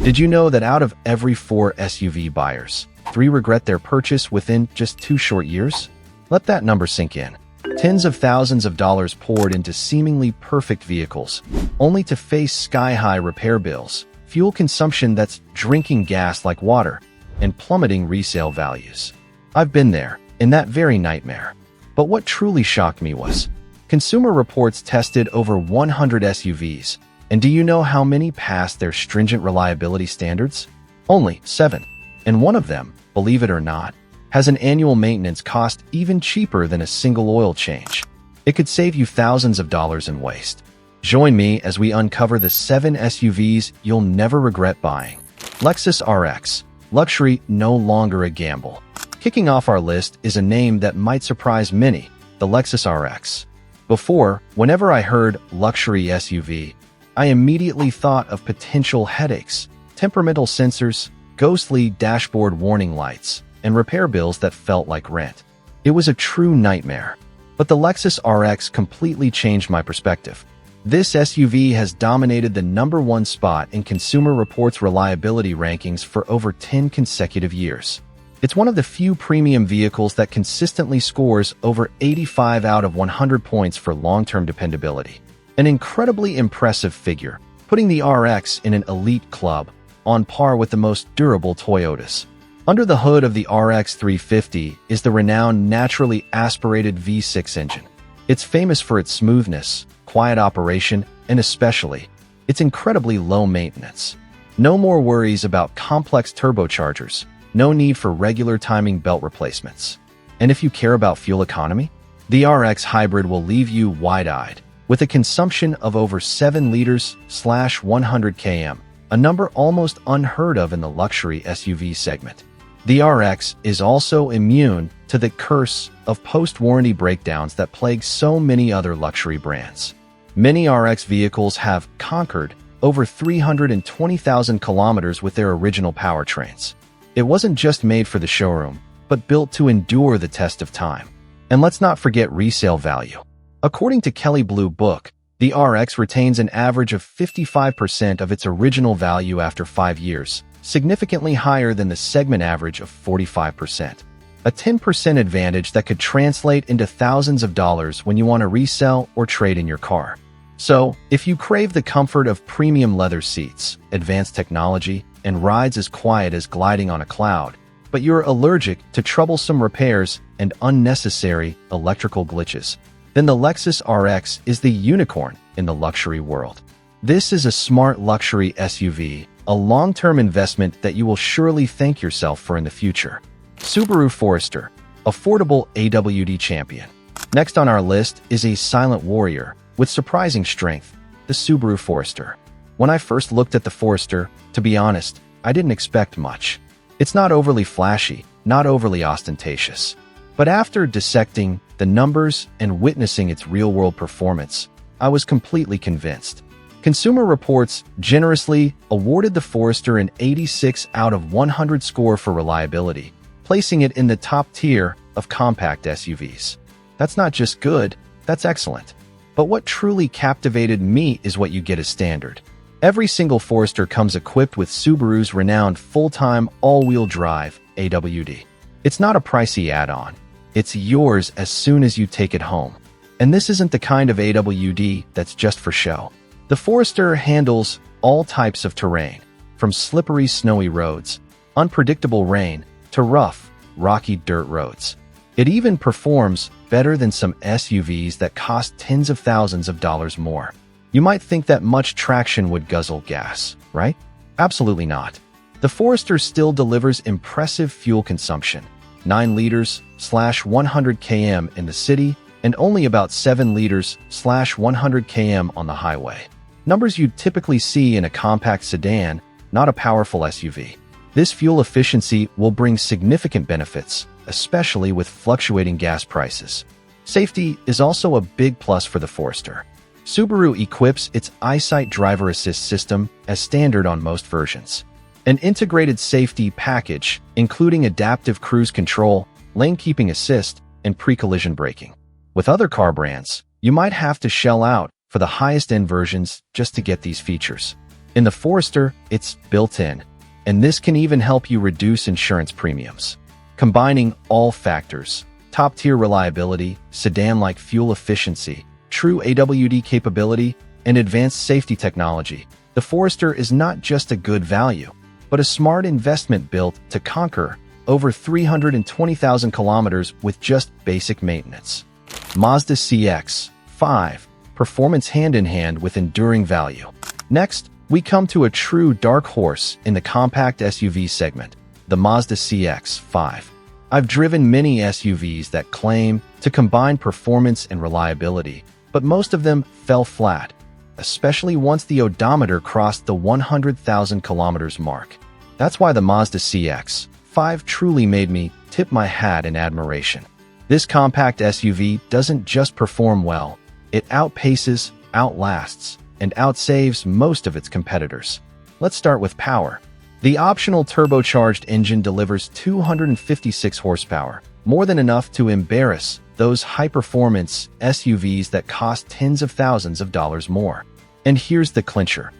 Did you know that out of every 4 SUV buyers, 3 regret their purchase within just 2 short years? Let that number sink in. Tens of thousands of dollars poured into seemingly perfect vehicles, only to face sky-high repair bills, fuel consumption that's drinking gas like water, and plummeting resale values. I've been there, in that very nightmare. But what truly shocked me was, Consumer Reports tested over 100 SUVs, and do you know how many passed their stringent reliability standards? Only 7. And one of them, believe it or not, has an annual maintenance cost even cheaper than a single oil change. It could save you thousands of dollars in waste. Join me as we uncover the 7 SUVs you'll never regret buying. Lexus RX. Luxury no longer a gamble. Kicking off our list is a name that might surprise many, the Lexus RX. Before, whenever I heard luxury SUV, I immediately thought of potential headaches, temperamental sensors, ghostly dashboard warning lights, and repair bills that felt like rent. It was a true nightmare. But the Lexus RX completely changed my perspective. This SUV has dominated the #1 spot in Consumer Reports reliability rankings for over 10 consecutive years. It's one of the few premium vehicles that consistently scores over 85 out of 100 points for long-term dependability. An incredibly impressive figure, putting the RX in an elite club, on par with the most durable Toyotas. Under the hood of the RX 350 is the renowned naturally aspirated V6 engine. It's famous for its smoothness, quiet operation, and especially, its incredibly low maintenance. No more worries about complex turbochargers, no need for regular timing belt replacements. And if you care about fuel economy, the RX Hybrid will leave you wide-eyed, with a consumption of over 7 liters/100 km, a number almost unheard of in the luxury SUV segment. The RX is also immune to the curse of post-warranty breakdowns that plague so many other luxury brands. Many RX vehicles have conquered over 320,000 kilometers with their original powertrains. It wasn't just made for the showroom, but built to endure the test of time. And let's not forget resale value. According to Kelley Blue Book, the RX retains an average of 55% of its original value after 5 years, significantly higher than the segment average of 45%. A 10% advantage that could translate into thousands of dollars when you want to resell or trade in your car. So, if you crave the comfort of premium leather seats, advanced technology, and rides as quiet as gliding on a cloud, but you're allergic to troublesome repairs and unnecessary electrical glitches, then the Lexus RX is the unicorn in the luxury world. This is a smart luxury SUV, a long-term investment that you will surely thank yourself for in the future. Subaru Forester, affordable AWD champion. Next on our list is a silent warrior with surprising strength, the Subaru Forester. When I first looked at the Forester, to be honest, I didn't expect much. It's not overly flashy, not overly ostentatious. But after dissecting the numbers and witnessing its real-world performance, I was completely convinced. Consumer Reports generously awarded the Forester an 86 out of 100 score for reliability, placing it in the top tier of compact SUVs. That's not just good, that's excellent. But what truly captivated me is what you get as standard. Every single Forester comes equipped with Subaru's renowned full-time all-wheel drive AWD. It's not a pricey add-on. It's yours as soon as you take it home. And this isn't the kind of AWD that's just for show. The Forester handles all types of terrain, from slippery snowy roads, unpredictable rain, to rough, rocky dirt roads. It even performs better than some SUVs that cost tens of thousands of dollars more. You might think that much traction would guzzle gas, right? Absolutely not. The Forester still delivers impressive fuel consumption, 9 liters/100 km in the city, and only about 7 liters/100 km on the highway. Numbers you'd typically see in a compact sedan, not a powerful SUV. This fuel efficiency will bring significant benefits, especially with fluctuating gas prices. Safety is also a big plus for the Forester. Subaru equips its EyeSight driver assist system as standard on most versions. An integrated safety package, including adaptive cruise control, lane keeping assist, and pre-collision braking. With other car brands, you might have to shell out for the highest-end versions just to get these features. In the Forester, it's built-in, and this can even help you reduce insurance premiums. Combining all factors, top-tier reliability, sedan-like fuel efficiency, true AWD capability, and advanced safety technology, the Forester is not just a good value, but a smart investment built to conquer over 320,000 kilometers with just basic maintenance. Mazda CX-5, performance hand-in-hand with enduring value. Next, we come to a true dark horse in the compact SUV segment, the Mazda CX-5. I've driven many SUVs that claim to combine performance and reliability, but most of them fell flat, especially once the odometer crossed the 100,000 kilometers mark. That's why the Mazda CX-5 truly made me tip my hat in admiration. This compact SUV doesn't just perform well, it outpaces, outlasts, and outsaves most of its competitors. Let's start with power. The optional turbocharged engine delivers 256 horsepower, more than enough to embarrass those high-performance SUVs that cost tens of thousands of dollars more. And here's the clincher.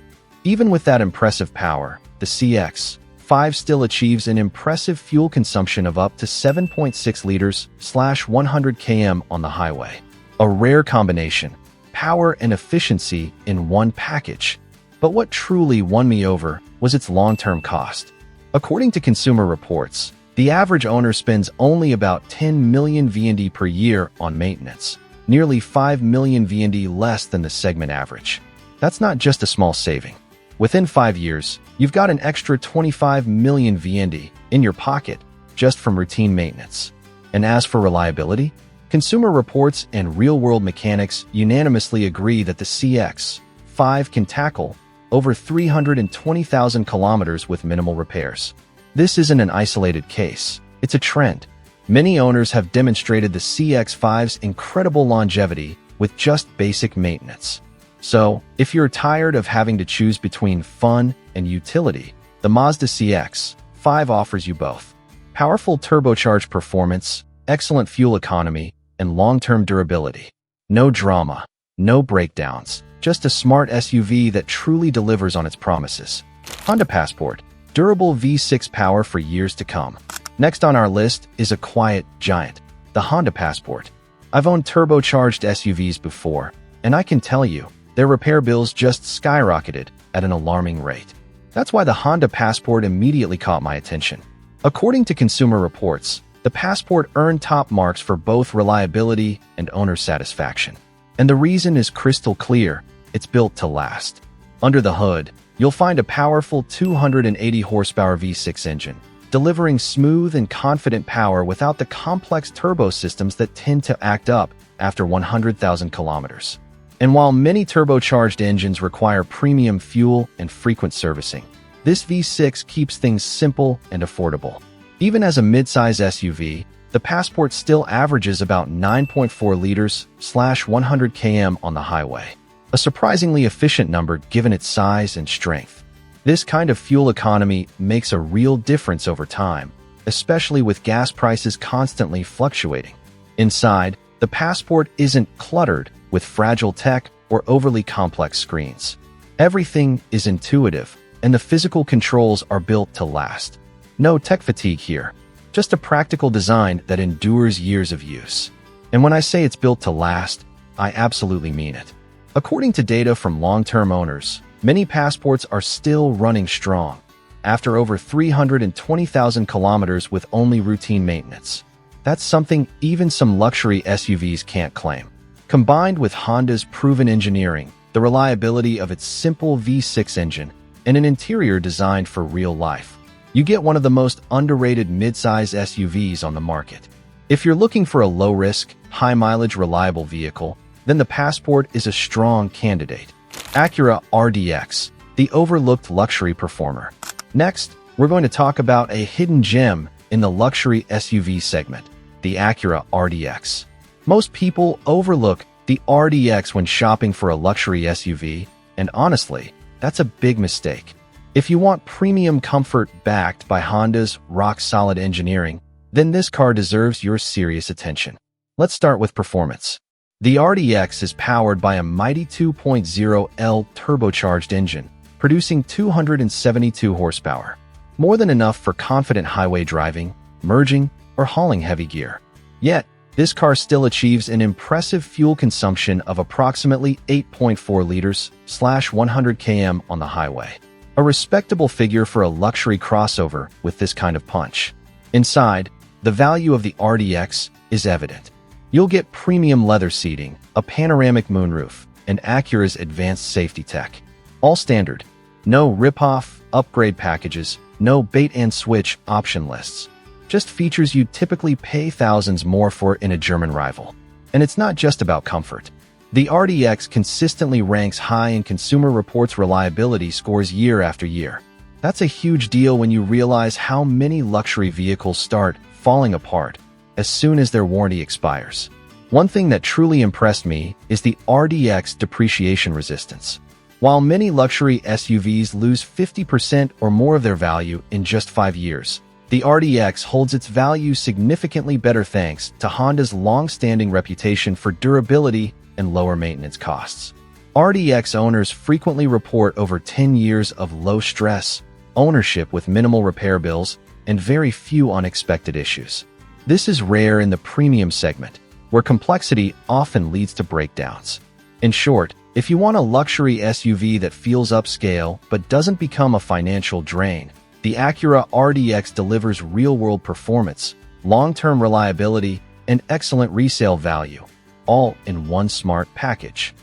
Even with that impressive power, the CX-5 still achieves an impressive fuel consumption of up to 7.6 liters/100 km on the highway. A rare combination, power and efficiency in one package. But what truly won me over was its long-term cost. According to Consumer Reports, the average owner spends only about 10 million VND per year on maintenance, nearly 5 million VND less than the segment average. That's not just a small saving. Within 5 years, you've got an extra 25 million VND in your pocket just from routine maintenance. And as for reliability, Consumer Reports and real-world mechanics unanimously agree that the CX-5 can tackle over 320,000 kilometers with minimal repairs. This isn't an isolated case, it's a trend. Many owners have demonstrated the CX-5's incredible longevity with just basic maintenance. So, if you're tired of having to choose between fun and utility, the Mazda CX-5 offers you both. Powerful turbocharged performance, excellent fuel economy, and long-term durability. No drama, no breakdowns, just a smart SUV that truly delivers on its promises. Honda Passport, durable V6 power for years to come. Next on our list is a quiet giant, the Honda Passport. I've owned turbocharged SUVs before, and I can tell you, their repair bills just skyrocketed at an alarming rate. That's why the Honda Passport immediately caught my attention. According to Consumer Reports, the Passport earned top marks for both reliability and owner satisfaction. And the reason is crystal clear, it's built to last. Under the hood, you'll find a powerful 280 horsepower V6 engine, delivering smooth and confident power without the complex turbo systems that tend to act up after 100,000 kilometers. And while many turbocharged engines require premium fuel and frequent servicing, this V6 keeps things simple and affordable. Even as a mid-size SUV, the Passport still averages about 9.4 liters/100 km on the highway. A surprisingly efficient number given its size and strength. This kind of fuel economy makes a real difference over time, especially with gas prices constantly fluctuating. Inside, the Passport isn't cluttered with fragile tech or overly complex screens. Everything is intuitive, and the physical controls are built to last. No tech fatigue here, just a practical design that endures years of use. And when I say it's built to last, I absolutely mean it. According to data from long-term owners, many Passports are still running strong, after over 320,000 kilometers with only routine maintenance. That's something even some luxury SUVs can't claim. Combined with Honda's proven engineering, the reliability of its simple V6 engine, and an interior designed for real life, you get one of the most underrated mid-size SUVs on the market. If you're looking for a low-risk, high-mileage reliable vehicle, then the Passport is a strong candidate. Acura RDX, the overlooked luxury performer. Next, we're going to talk about a hidden gem in the luxury SUV segment, the Acura RDX. Most people overlook the RDX when shopping for a luxury SUV, and honestly, that's a big mistake. If you want premium comfort backed by Honda's rock-solid engineering, then this car deserves your serious attention. Let's start with performance. The RDX is powered by a mighty 2.0L turbocharged engine, producing 272 horsepower. More than enough for confident highway driving, merging, or hauling heavy gear. Yet, this car still achieves an impressive fuel consumption of approximately 8.4 liters/100 km on the highway. A respectable figure for a luxury crossover with this kind of punch. Inside, the value of the RDX is evident. You'll get premium leather seating, a panoramic moonroof, and Acura's advanced safety tech. All standard. No rip-off, upgrade packages, no bait-and-switch option lists. Just features you'd typically pay thousands more for in a German rival. And it's not just about comfort. The RDX consistently ranks high in Consumer Reports reliability scores year after year. That's a huge deal when you realize how many luxury vehicles start falling apart as soon as their warranty expires. One thing that truly impressed me is the RDX depreciation resistance. While many luxury SUVs lose 50% or more of their value in just 5 years, the RDX holds its value significantly better thanks to Honda's long-standing reputation for durability and lower maintenance costs. RDX owners frequently report over 10 years of low-stress ownership with minimal repair bills and very few unexpected issues. This is rare in the premium segment, where complexity often leads to breakdowns. In short, if you want a luxury SUV that feels upscale but doesn't become a financial drain, the Acura RDX delivers real-world performance, long-term reliability, and excellent resale value, all in one smart package.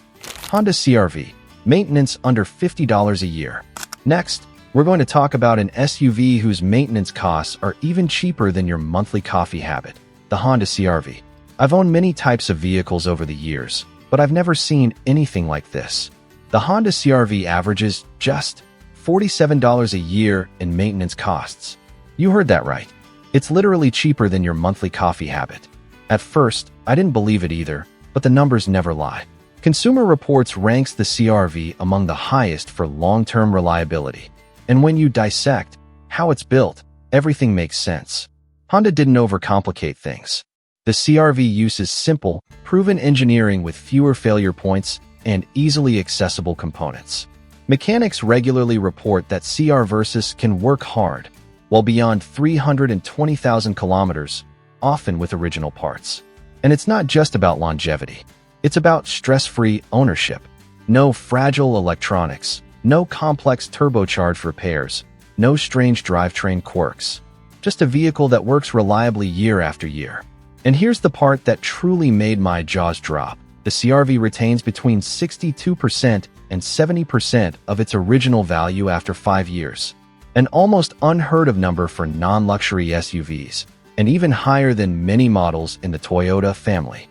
Honda CR-V, maintenance under $50 a year. Next, we're going to talk about an SUV whose maintenance costs are even cheaper than your monthly coffee habit, the Honda CR-V. I've owned many types of vehicles over the years, but I've never seen anything like this. The Honda CR-V averages just $47 a year in maintenance costs. You heard that right. It's literally cheaper than your monthly coffee habit. At first, I didn't believe it either, but the numbers never lie. Consumer Reports ranks the CR-V among the highest for long-term reliability. And when you dissect how it's built, everything makes sense. Honda didn't overcomplicate things. The CR-V uses simple, proven engineering with fewer failure points and easily accessible components. Mechanics regularly report that CR-V can work hard, while beyond 320,000 kilometers, often with original parts. And it's not just about longevity. It's about stress-free ownership. No fragile electronics, no complex turbocharged repairs, no strange drivetrain quirks. Just a vehicle that works reliably year after year. And here's the part that truly made my jaws drop. The CR-V retains between 62% and 70% of its original value after 5 years. An almost unheard of number for non-luxury SUVs, and even higher than many models in the Toyota family.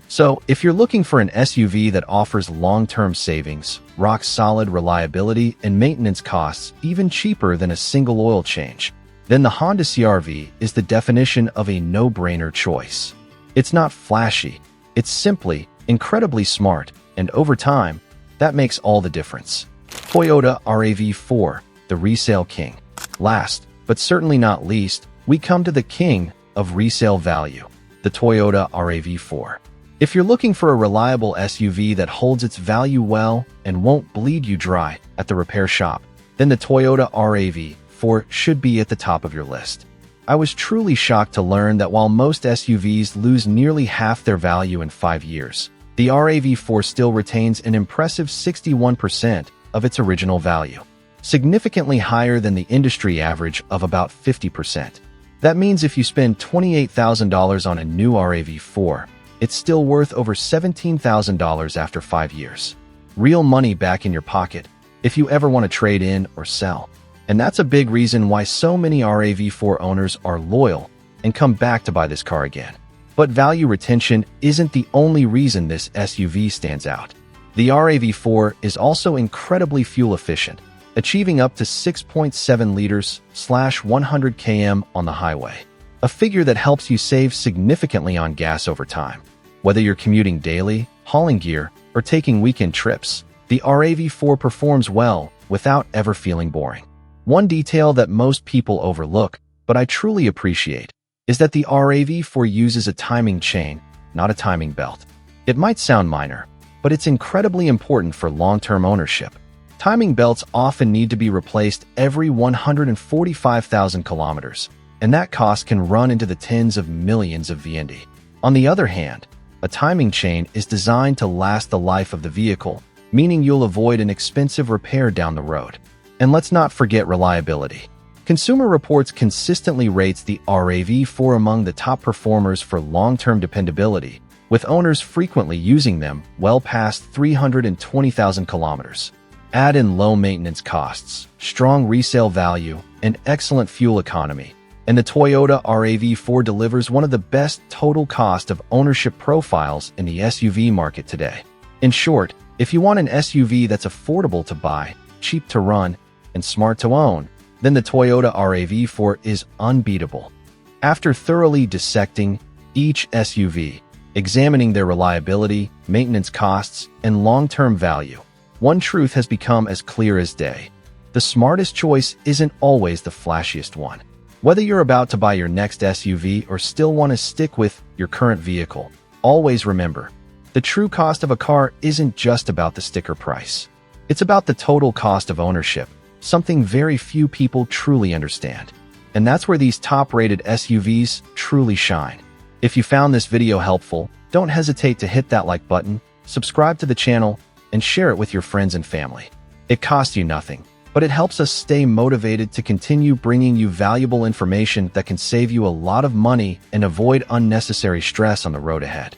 So, if you're looking for an SUV that offers long-term savings, rock-solid reliability, and maintenance costs even cheaper than a single oil change, then the Honda CR-V is the definition of a no-brainer choice. It's not flashy, it's simply incredibly smart, and over time, that makes all the difference. Toyota RAV4, the resale king. Last, but certainly not least, we come to the king of resale value, the Toyota RAV4. If you're looking for a reliable SUV that holds its value well and won't bleed you dry at the repair shop, then the Toyota RAV4 should be at the top of your list. I was truly shocked to learn that while most SUVs lose nearly half their value in 5 years, the RAV4 still retains an impressive 61% of its original value, significantly higher than the industry average of about 50%. That means if you spend $28,000 on a new RAV4, it's still worth over $17,000 after 5 years. Real money back in your pocket if you ever want to trade in or sell. And that's a big reason why so many RAV4 owners are loyal and come back to buy this car again. But value retention isn't the only reason this SUV stands out. The RAV4 is also incredibly fuel efficient, achieving up to 6.7 liters/100 km on the highway. A figure that helps you save significantly on gas over time. Whether you're commuting daily, hauling gear, or taking weekend trips, the RAV4 performs well without ever feeling boring. One detail that most people overlook, but I truly appreciate, is that the RAV4 uses a timing chain, not a timing belt. It might sound minor, but it's incredibly important for long-term ownership. Timing belts often need to be replaced every 145,000 kilometers, and that cost can run into the tens of millions of VND. On the other hand, a timing chain is designed to last the life of the vehicle, meaning you'll avoid an expensive repair down the road. And let's not forget reliability. Consumer Reports consistently rates the RAV4 among the top performers for long-term dependability, with owners frequently using them well past 320,000 kilometers. Add in low maintenance costs, strong resale value, and excellent fuel economy, and the Toyota RAV4 delivers one of the best total cost of ownership profiles in the SUV market today. In short, if you want an SUV that's affordable to buy, cheap to run, and smart to own, then the Toyota RAV4 is unbeatable. After thoroughly dissecting each SUV, examining their reliability, maintenance costs, and long-term value, one truth has become as clear as day. The smartest choice isn't always the flashiest one. Whether you're about to buy your next SUV or still want to stick with your current vehicle, always remember, the true cost of a car isn't just about the sticker price. It's about the total cost of ownership, something very few people truly understand. And that's where these top-rated SUVs truly shine. If you found this video helpful, don't hesitate to hit that like button, subscribe to the channel, and share it with your friends and family. It costs you nothing, but it helps us stay motivated to continue bringing you valuable information that can save you a lot of money and avoid unnecessary stress on the road ahead.